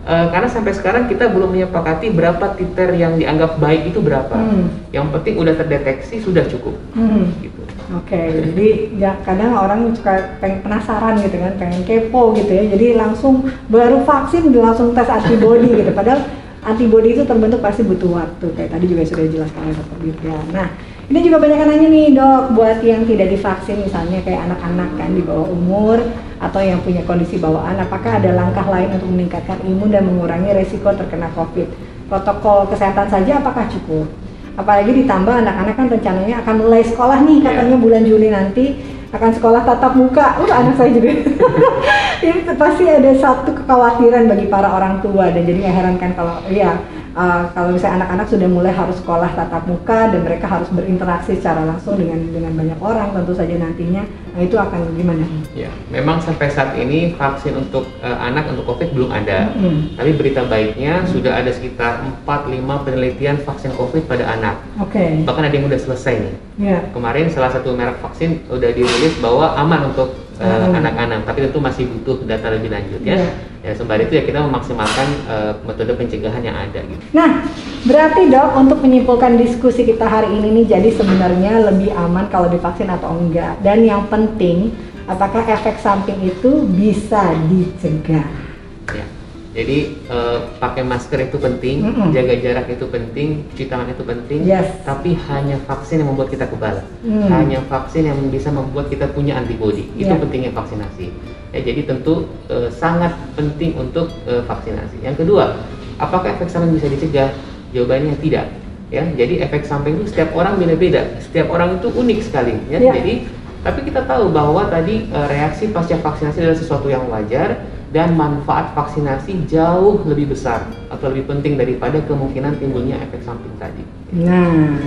Karena sampai sekarang kita belum menyepakati berapa titer yang dianggap baik itu berapa. Yang penting udah terdeteksi sudah cukup. Gitu. Oke, jadi ya, kadang orang suka pengen penasaran gitu kan, pengen kepo gitu ya. Jadi langsung baru vaksin langsung tes antibody gitu. Padahal antibody itu terbentuk pasti butuh waktu. Kayak tadi juga sudah dijelaskan oleh Dr. Dirga. Nah, ini juga banyak yang nanya nih dok, buat yang tidak divaksin misalnya kayak anak-anak kan di bawah umur atau yang punya kondisi bawaan, apakah ada langkah lain untuk meningkatkan imun dan mengurangi resiko terkena COVID? Protokol kesehatan saja apakah cukup? Apalagi ditambah anak-anak kan rencananya akan mulai sekolah nih katanya bulan Juli nanti akan sekolah tatap muka. Anak saya juga. Ini pasti ada satu kekhawatiran bagi para orang tua dan jadi nggak heran kan kalau misalnya anak-anak sudah mulai harus sekolah tatap muka dan mereka harus berinteraksi secara langsung dengan banyak orang tentu saja nantinya, nah itu akan gimana? Ya, memang sampai saat ini vaksin untuk anak untuk COVID belum ada. Tapi berita baiknya sudah ada sekitar 4-5 penelitian vaksin COVID pada anak. Bahkan ada yang udah selesai nih. Kemarin salah satu merek vaksin udah dirilis bahwa aman untuk anak-anak, tapi tentu masih butuh data lebih lanjut ya. Ya sembari itu ya kita memaksimalkan metode pencegahan yang ada gitu. Nah, berarti dok untuk menyimpulkan diskusi kita hari ini nih, jadi sebenarnya lebih aman kalau divaksin atau enggak, dan yang penting apakah efek samping itu bisa dicegah? Ya. Jadi pakai masker itu penting, jaga jarak itu penting, cuci tangan itu penting, tapi hanya vaksin yang membuat kita kebal, hanya vaksin yang bisa membuat kita punya antibodi, itu pentingnya vaksinasi. Ya, jadi tentu sangat penting untuk vaksinasi. Yang kedua, apakah efek samping bisa dicegah? Jawabannya tidak. Ya, jadi efek samping itu setiap orang beda-beda, setiap orang itu unik sekali. Ya, jadi tapi kita tahu bahwa tadi reaksi pasca vaksinasi adalah sesuatu yang wajar. Dan manfaat vaksinasi jauh lebih besar atau lebih penting daripada kemungkinan timbulnya efek samping tadi. Nah,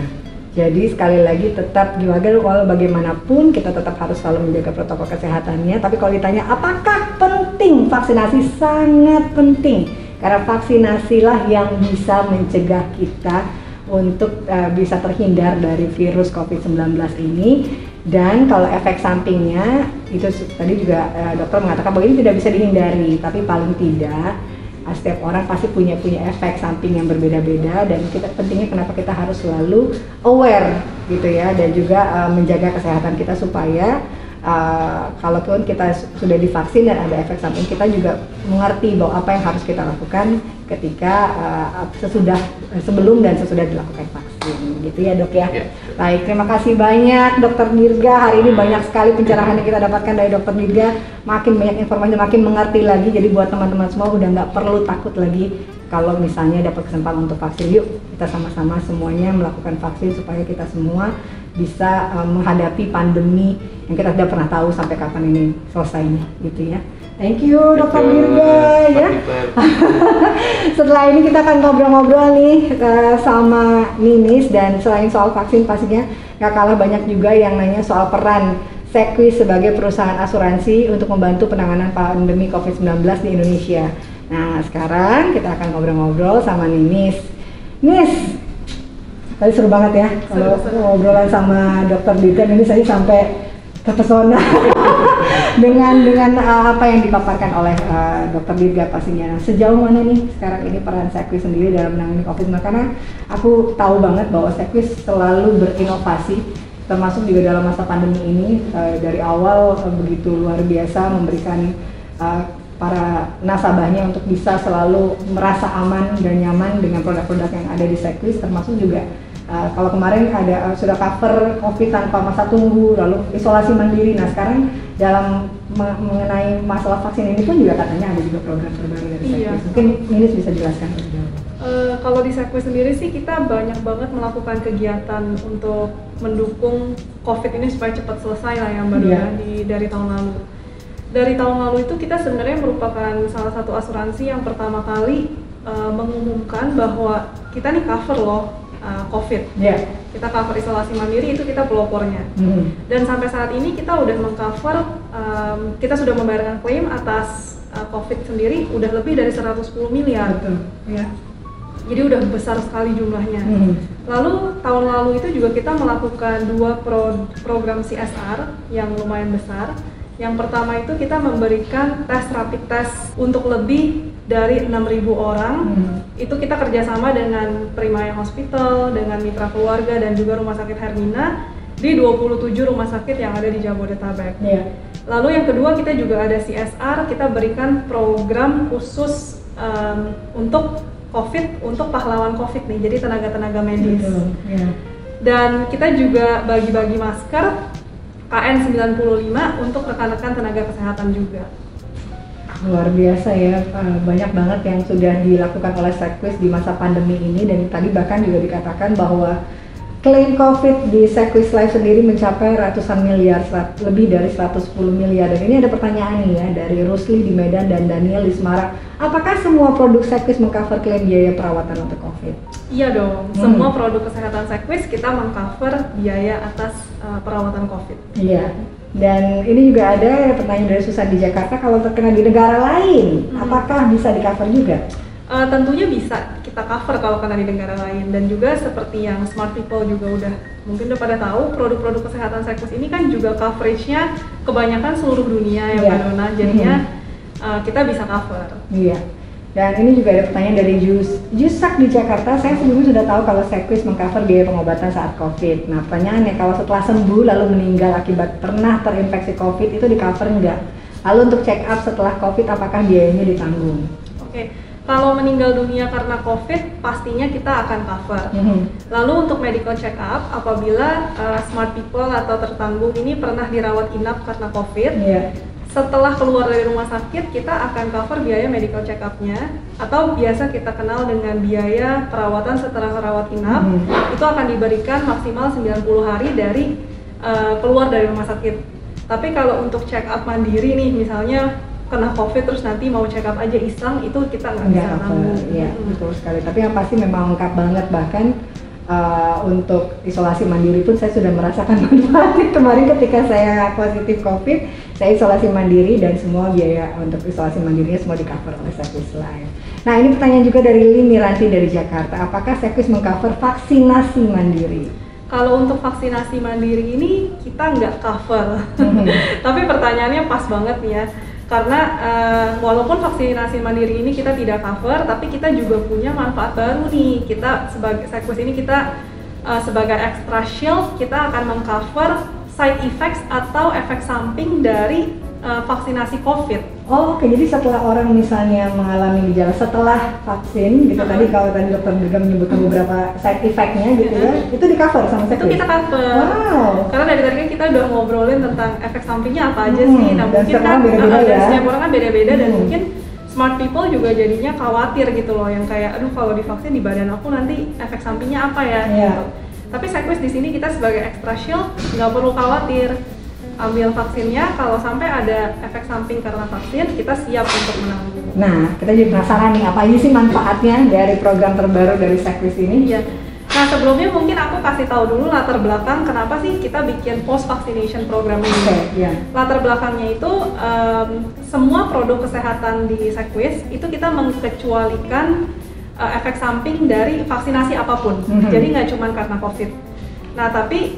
jadi sekali lagi tetap walau bagaimanapun kita tetap harus selalu menjaga protokol kesehatannya. Tapi kalau ditanya apakah penting vaksinasi, sangat penting. Karena vaksinasilah yang bisa mencegah kita untuk bisa terhindar dari virus COVID-19 ini. Dan kalau efek sampingnya itu tadi juga dokter mengatakan bahwa ini tidak bisa dihindari, tapi paling tidak setiap orang pasti punya efek samping yang berbeda-beda dan pentingnya kenapa kita harus selalu aware gitu ya, dan juga menjaga kesehatan kita supaya kalaupun kita sudah divaksin dan ada efek samping, kita juga mengerti bahwa apa yang harus kita lakukan ketika sebelum dan sesudah dilakukan vaksin, gitu ya dok ya. Baik, terima kasih banyak Dr. Dirga. Hari ini banyak sekali pencerahan yang kita dapatkan dari Dr. Dirga, makin banyak informasi, makin mengerti lagi. Jadi buat teman-teman semua udah nggak perlu takut lagi kalau misalnya dapat kesempatan untuk vaksin. Yuk kita sama-sama semuanya melakukan vaksin supaya kita semua bisa menghadapi pandemi yang kita tidak pernah tahu sampai kapan ini selesainya, gitu ya. Thank you Dr. Dirga ya. Setelah ini kita akan ngobrol-ngobrol nih sama Ninis, dan selain soal vaksin pastinya gak kalah banyak juga yang nanya soal peran Sequis sebagai perusahaan asuransi untuk membantu penanganan pandemi COVID-19 di Indonesia. Nah sekarang kita akan ngobrol-ngobrol sama Ninis. Nis, tadi seru banget ya kalau ngobrolan sama Dr. Dirga. Ini saya sampai terpesona dengan apa yang dipaparkan oleh Dr. Dirga pastinya. Sejauh mana nih sekarang ini peran Sequis sendiri dalam menangani COVID-19? Karena aku tahu banget bahwa Sequis selalu berinovasi, termasuk juga dalam masa pandemi ini. Dari awal begitu luar biasa memberikan para nasabahnya untuk bisa selalu merasa aman dan nyaman dengan produk-produk yang ada di Sequis, termasuk juga kalau kemarin ada sudah cover COVID tanpa masa tunggu, lalu isolasi mandiri. Nah sekarang dalam mengenai masalah vaksin ini pun juga katanya ada juga program terbaru dari Sequis. Mungkin Ninis bisa jelaskan. Kalau di Sequis sendiri sih kita banyak banget melakukan kegiatan untuk mendukung COVID ini supaya cepat selesai lah ya Mbak Dina dari tahun lalu. Dari tahun lalu itu kita sebenarnya merupakan salah satu asuransi yang pertama kali mengumumkan bahwa kita nih cover loh COVID. Kita cover isolasi mandiri, itu kita pelopornya. Dan sampai saat ini kita udah mengcover, kita sudah membayarkan klaim atas COVID sendiri udah lebih dari 110 miliar. Jadi udah besar sekali jumlahnya. Lalu tahun lalu itu juga kita melakukan dua program CSR yang lumayan besar. Yang pertama itu kita memberikan tes rapid test untuk lebih dari 6.000 orang. Itu kita kerjasama dengan Primaya Hospital, dengan Mitra Keluarga dan juga Rumah Sakit Hermina di 27 rumah sakit yang ada di Jabodetabek. Lalu yang kedua kita juga ada CSR, kita berikan program khusus untuk COVID, untuk pahlawan COVID nih, jadi tenaga-tenaga medis. Dan kita juga bagi-bagi masker KN95 untuk rekan-rekan tenaga kesehatan juga. Luar biasa ya, banyak banget yang sudah dilakukan oleh Seqis di masa pandemi ini, dan tadi bahkan juga dikatakan bahwa klaim COVID di Seqis Life sendiri mencapai ratusan miliar, lebih dari 110 miliar. Dan ini ada pertanyaan nih ya dari Rusli di Medan dan Daniel di Semarang. Apakah semua produk Seqis mengcover klaim biaya perawatan untuk COVID? Iya dong, semua produk kesehatan Seqis kita mengcover biaya atas perawatan COVID. Iya. Dan ini juga ada pertanyaan dari Susan di Jakarta, kalau terkena di negara lain, apakah bisa di-cover juga? Tentunya bisa kita cover kalau kena di negara lain, dan juga seperti yang Smart People juga mungkin udah pada tahu, produk-produk kesehatan Seqis ini kan juga coveragenya kebanyakan seluruh dunia ya Mbak Dona, jadinya kita bisa cover. Iya. Dan ini juga ada pertanyaan dari Jusak di Jakarta. Saya sebelumnya sudah tahu kalau Seqis mengcover biaya pengobatan saat COVID. Nah, pertanyaannya, kalau setelah sembuh lalu meninggal akibat pernah terinfeksi COVID, itu di-cover enggak? Lalu untuk check up setelah COVID, apakah biayanya ditanggung? Oke. Kalau meninggal dunia karena COVID, pastinya kita akan cover. Lalu untuk medical check up, apabila Smart People atau tertanggung ini pernah dirawat inap karena COVID, setelah keluar dari rumah sakit, kita akan cover biaya medical check up-nya, atau biasa kita kenal dengan biaya perawatan setelah rawat inap. Itu akan diberikan maksimal 90 hari dari keluar dari rumah sakit. Tapi kalau untuk check up mandiri nih, misalnya kena COVID terus nanti mau check up aja iseng, itu kita nggak bisa tanggung. Iya, betul sekali. Tapi yang pasti memang lengkap banget, bahkan untuk isolasi mandiri pun saya sudah merasakan manfaatnya. Kemarin ketika saya positif COVID, saya isolasi mandiri dan semua biaya untuk isolasi mandirinya semua di-cover oleh Seqis Life. Nah, ini pertanyaan juga dari Lini Ranti dari Jakarta. Apakah Seqis mengcover vaksinasi mandiri? Kalau untuk vaksinasi mandiri ini kita nggak cover. Tapi pertanyaannya pas banget nih ya. Karena walaupun vaksinasi mandiri ini kita tidak cover, tapi kita juga punya manfaat baru nih. Kita sebagai Seqis ini kita sebagai extra shield, kita akan mengcover side effects atau efek samping dari vaksinasi COVID. Oh, oke. Jadi setelah orang misalnya mengalami gejala setelah vaksin, gitu tadi kalau tadi dokter juga menyebutkan beberapa side effect-nya gitu ya, itu di cover sama Seqis? Itu kita cover. Wow. Karena dari tadi kan kita udah ngobrolin tentang efek sampingnya apa aja sih. Nah, mungkin kan setiap orang kan beda-beda, dan mungkin Smart People juga jadinya khawatir gitu loh, yang kayak aduh kalau divaksin di badan aku nanti efek sampingnya apa ya gitu. Tapi Seqis di sini kita sebagai extra shield nggak perlu khawatir. Ambil vaksinnya, kalau sampai ada efek samping karena vaksin, kita siap untuk menanggung. Nah, kita jadi penasaran nih, apa aja sih manfaatnya dari program terbaru dari Seqis ini? Iya. Nah, sebelumnya mungkin aku kasih tahu dulu latar belakang kenapa sih kita bikin post vaccination program ini. Latar belakangnya itu semua produk kesehatan di Seqis itu kita mengecualikan efek samping dari vaksinasi apapun. Jadi nggak cuma karena COVID. Nah, tapi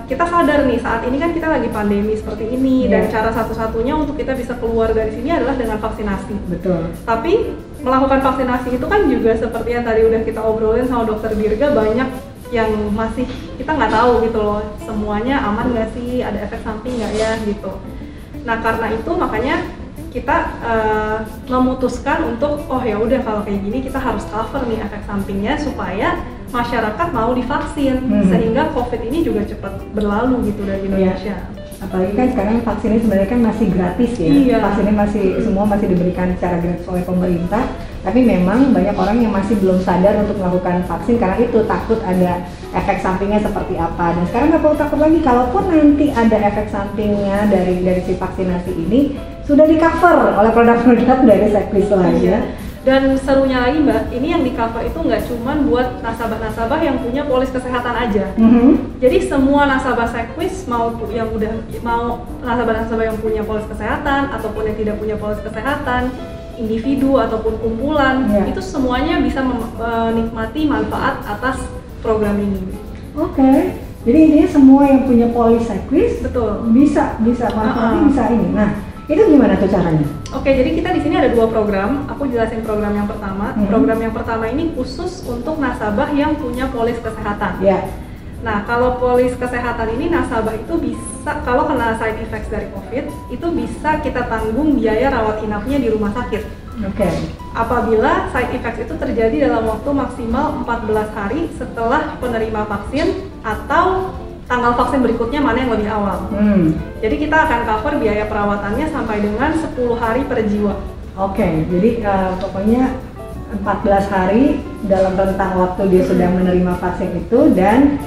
kita sadar nih, saat ini kan kita lagi pandemi seperti ini, dan cara satu-satunya untuk kita bisa keluar dari sini adalah dengan vaksinasi. Betul. Tapi melakukan vaksinasi itu kan juga seperti yang tadi udah kita obrolin sama Dokter Dirga, banyak yang masih kita nggak tahu gitu loh, semuanya aman nggak sih, ada efek samping nggak ya gitu. Nah, karena itu makanya kita memutuskan untuk oh ya udah kalau kayak gini kita harus cover nih efek sampingnya supaya masyarakat mau divaksin, sehingga COVID ini juga cepat berlalu gitu dari Indonesia. Apalagi kan sekarang vaksinnya sebenarnya kan masih gratis ya. Vaksinnya masih semua masih diberikan secara gratis oleh pemerintah. Tapi memang banyak orang yang masih belum sadar untuk melakukan vaksin karena itu takut ada efek sampingnya seperti apa. Dan sekarang nggak perlu takut lagi, kalaupun nanti ada efek sampingnya dari si vaksinasi ini sudah di-cover oleh produk-produk dari Seqis Life ya. Dan serunya lagi Mbak, ini yang di cover itu nggak cuma buat nasabah-nasabah yang punya polis kesehatan aja. Jadi semua nasabah Seqis mau nasabah-nasabah yang punya polis kesehatan ataupun yang tidak punya polis kesehatan, individu ataupun kumpulan, itu semuanya bisa menikmati manfaat atas program ini. Oke. Jadi intinya semua yang punya polis Cycwis Betul. bisa manfaatnya bisa ini. Nah, itu gimana tuh caranya? Oke, jadi kita di sini ada 2 program. Aku jelasin program yang pertama. Program yang pertama ini khusus untuk nasabah yang punya polis kesehatan. Ya. Nah, kalau polis kesehatan ini nasabah itu bisa, kalau kena side effects dari COVID, itu bisa kita tanggung biaya rawat inapnya di rumah sakit. Oke. Apabila side effects itu terjadi dalam waktu maksimal 14 hari setelah penerima vaksin atau tanggal vaksin berikutnya mana yang lebih awal. Jadi kita akan cover biaya perawatannya sampai dengan 10 hari per jiwa. Oke, jadi pokoknya 14 hari dalam rentang waktu dia sudah menerima vaksin itu dan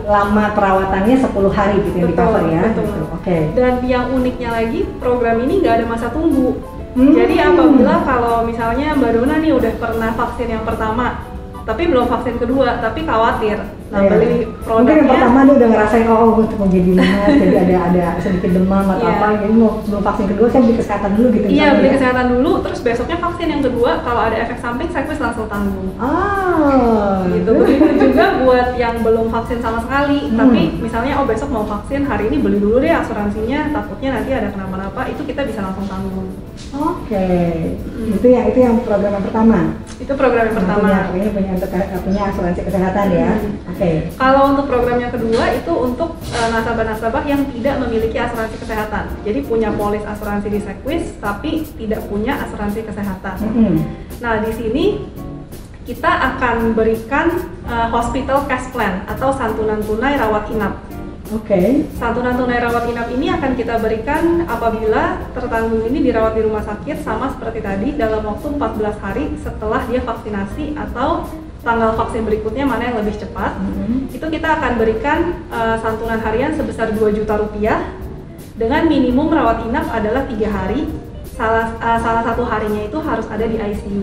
lama perawatannya 10 hari gitu yang di cover ya. Betul. Gitu. Oke. Dan yang uniknya lagi, program ini nggak ada masa tunggu. Jadi apabila kalau misalnya Mbak Dona nih udah pernah vaksin yang pertama, tapi belum vaksin kedua, tapi khawatir, nah beli produknya. Mungkin yang pertama dia udah ngerasain gue mau jadi lemas, jadi ada sedikit demam atau apa, jadi mau sebelum vaksin kedua saya beli kesehatan dulu gitu. Iya, beli kesehatan dulu, terus besoknya vaksin yang kedua, kalau ada efek samping Cycwis langsung tanggung. Gitu. Begitu juga buat yang belum vaksin sama sekali, tapi misalnya besok mau vaksin, hari ini beli dulu deh asuransinya, takutnya nanti ada kenapa-napa, itu kita bisa langsung tanggung. Oke. Itu yang program yang pertama. Itu program yang pertama. Punya asuransi kesehatan ya. Oke. Kalau untuk program yang kedua itu untuk nasabah-nasabah yang tidak memiliki asuransi kesehatan. Jadi punya polis asuransi di Cycwis tapi tidak punya asuransi kesehatan. Nah, di sini kita akan berikan hospital cash plan atau santunan tunai rawat inap. Oke. Santunan tunai rawat inap ini akan kita berikan apabila tertanggung ini dirawat di rumah sakit sama seperti tadi dalam waktu 14 hari setelah dia vaksinasi atau tanggal vaksin berikutnya mana yang lebih cepat. Itu kita akan berikan santunan harian sebesar 2 juta rupiah dengan minimum rawat inap adalah 3 hari. Salah satu harinya itu harus ada di ICU.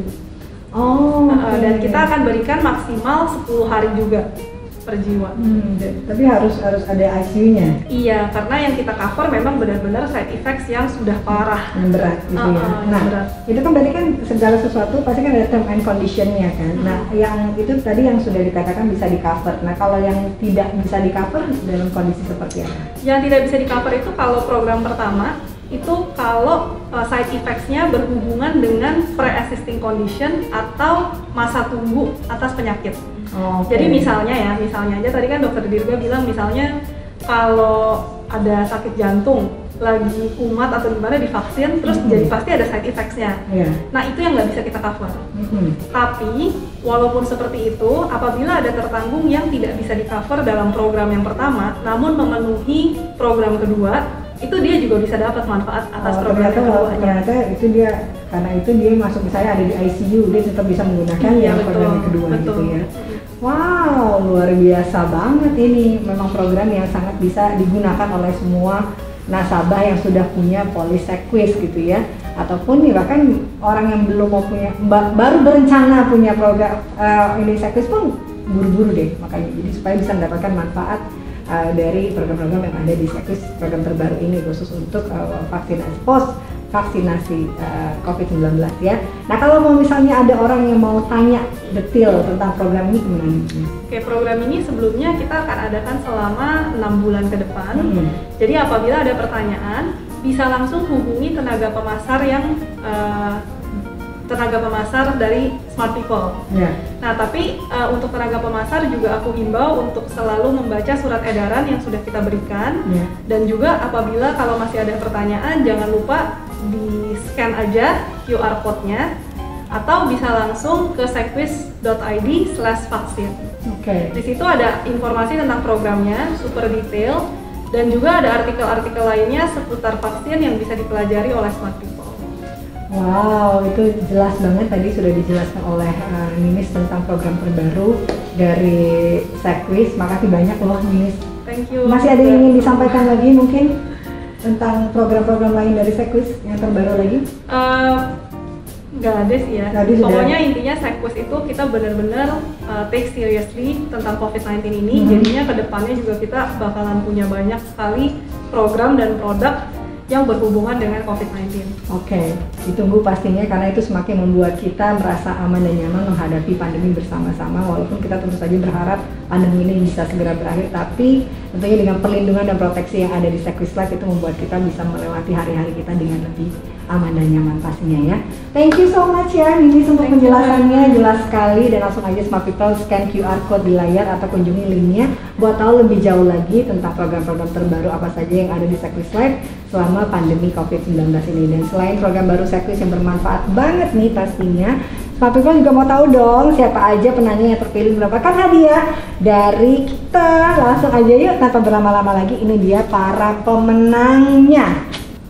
Dan kita akan berikan maksimal 10 hari juga per jiwa. Tapi harus ada ICU-nya. Iya, karena yang kita cover memang benar-benar side effects yang sudah parah, yang berat gitu ya. Nah, berat. Itu kan berarti kan segala sesuatu pasti kan ada term and condition-nya kan. Nah, yang itu tadi yang sudah dikatakan bisa di cover. Nah, kalau yang tidak bisa di cover dalam kondisi seperti apa? Yang tidak bisa di cover itu kalau program pertama itu kalau side effects-nya berhubungan dengan pre-existing condition atau masa tunggu atas penyakit. Jadi misalnya aja tadi kan Dokter Dirga bilang misalnya kalau ada sakit jantung lagi kumat atau gimana divaksin terus jadi pasti ada side effects-nya. Nah, itu yang nggak bisa kita cover. Tapi walaupun seperti itu, apabila ada tertanggung yang tidak bisa di cover dalam program yang pertama namun memenuhi program kedua, itu dia juga bisa dapat manfaat atas program kedua. Ternyata itu dia, karena itu dia masuk misalnya ada di ICU, dia tetap bisa menggunakan program yang kedua gitu ya. Wow, luar biasa banget ini. Memang program yang sangat bisa digunakan oleh semua nasabah yang sudah punya polis Cycwis gitu ya. Ataupun nih bahkan orang yang belum mau punya, baru berencana punya program ini Cycwis pun buru-buru deh makanya. Jadi supaya bisa mendapatkan manfaat dari program-program yang ada di Cycwis, program terbaru ini khusus untuk vaksinasi COVID-19 ya. Nah, kalau mau misalnya ada orang yang mau tanya detail tentang program ini gimana? Oke, program ini sebelumnya kita akan adakan selama 6 bulan ke depan. Jadi apabila ada pertanyaan bisa langsung hubungi tenaga pemasar yang tenaga pemasar dari Smart People. Nah, tapi untuk tenaga pemasar juga aku himbau untuk selalu membaca surat edaran yang sudah kita berikan. Dan juga apabila kalau masih ada pertanyaan jangan lupa di scan aja QR code-nya atau bisa langsung ke cycwis.id/vaksin. Di situ ada informasi tentang programnya super detail dan juga ada artikel-artikel lainnya seputar vaksin yang bisa dipelajari oleh Smart People. Wow, itu jelas banget tadi sudah dijelaskan oleh Ninis tentang program terbaru dari Cycwis. Makasih banyak loh Ninis. Thank you. Masih ada yang ingin disampaikan lagi mungkin tentang program-program lain dari Cycwis yang terbaru lagi? Nggak ada sih ya. Pokoknya intinya Cycwis itu kita benar-benar take seriously tentang COVID-19 ini. Jadinya kedepannya juga kita bakalan punya banyak sekali program dan produk yang berhubungan dengan COVID-19. Oke, ditunggu pastinya karena itu semakin membuat kita merasa aman dan nyaman menghadapi pandemi bersama-sama, walaupun kita tentu saja berharap pandemi ini bisa segera berakhir, tapi tentunya dengan perlindungan dan proteksi yang ada di Sekwis Life itu membuat kita bisa melewati hari-hari kita dengan lebih aman dan nyaman pastinya ya. Thank you so much ya Ninis untuk penjelasannya, jelas sekali, dan langsung aja Smart People scan QR code di layar atau kunjungi linknya buat tahu lebih jauh lagi tentang program-program terbaru apa saja yang ada di Sekwis Life selama pandemi COVID-19 ini. Dan selain program baru Sekwis yang bermanfaat banget nih pastinya, Smart People juga mau tahu dong siapa aja penanya yang terpilih mendapatkan hadiah dari kita. Langsung aja yuk tanpa berlama-lama lagi, ini dia para pemenangnya.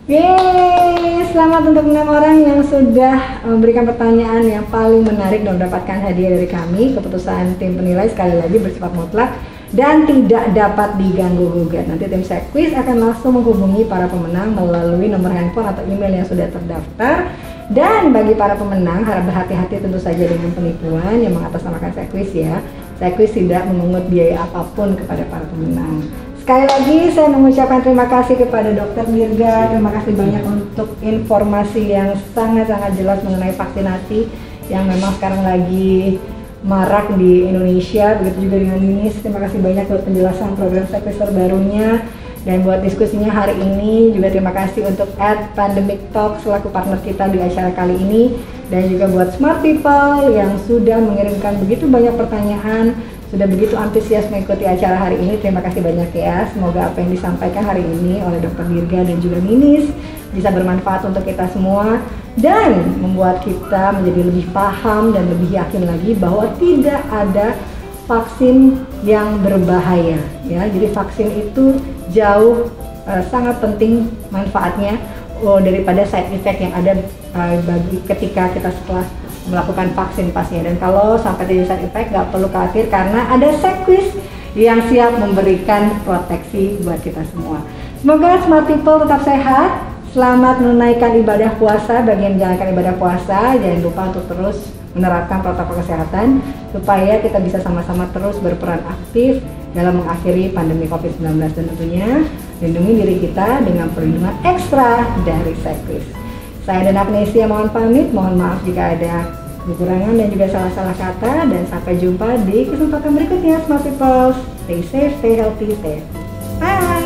Yeay, selamat untuk 6 orang yang sudah memberikan pertanyaan yang paling menarik dan mendapatkan hadiah dari kami. Keputusan tim penilai sekali lagi bersifat mutlak dan tidak dapat diganggu-gugat. Nanti tim Sekwis akan langsung menghubungi para pemenang melalui nomor handphone atau email yang sudah terdaftar. Dan bagi para pemenang harap berhati-hati tentu saja dengan penipuan yang mengatasnamakan Sekwis ya. Sekwis tidak memungut biaya apapun kepada para pemenang. Sekali lagi saya mengucapkan terima kasih kepada Dr. Dirga, terima kasih banyak untuk informasi yang sangat-sangat jelas mengenai vaksinasi yang memang sekarang lagi marak di Indonesia, begitu juga dengan Ninis. Terima kasih banyak buat penjelasan program Sekwis terbarunya dan buat diskusinya hari ini. Juga terima kasih untuk @Pandemic Talk selaku partner kita di acara kali ini, dan juga buat Smart People yang sudah mengirimkan begitu banyak pertanyaan, sudah begitu antusias mengikuti acara hari ini. Terima kasih banyak ya. Semoga apa yang disampaikan hari ini oleh Dr. Dirga dan juga Ninis bisa bermanfaat untuk kita semua dan membuat kita menjadi lebih paham dan lebih yakin lagi bahwa tidak ada vaksin yang berbahaya ya. Jadi vaksin itu jauh sangat penting manfaatnya daripada side effect yang ada bagi ketika kita setelah melakukan vaksin pastinya. Dan kalau sampai terjadi side effect nggak perlu khawatir karena ada Sekwis yang siap memberikan proteksi buat kita semua. Semoga Smart People tetap sehat, selamat menunaikan ibadah puasa. Bagi yang menjalankan ibadah puasa jangan lupa untuk terus menerapkan protokol kesehatan supaya kita bisa sama-sama terus berperan aktif dalam mengakhiri pandemi COVID-19 dan tentunya lindungi diri kita dengan perlindungan ekstra dari Sekwis. Saya dan Agnesia mohon pamit, mohon maaf jika ada kekurangan dan juga salah-salah kata, dan sampai jumpa di kesempatan berikutnya Smart People. Stay safe, stay healthy, stay. Bye.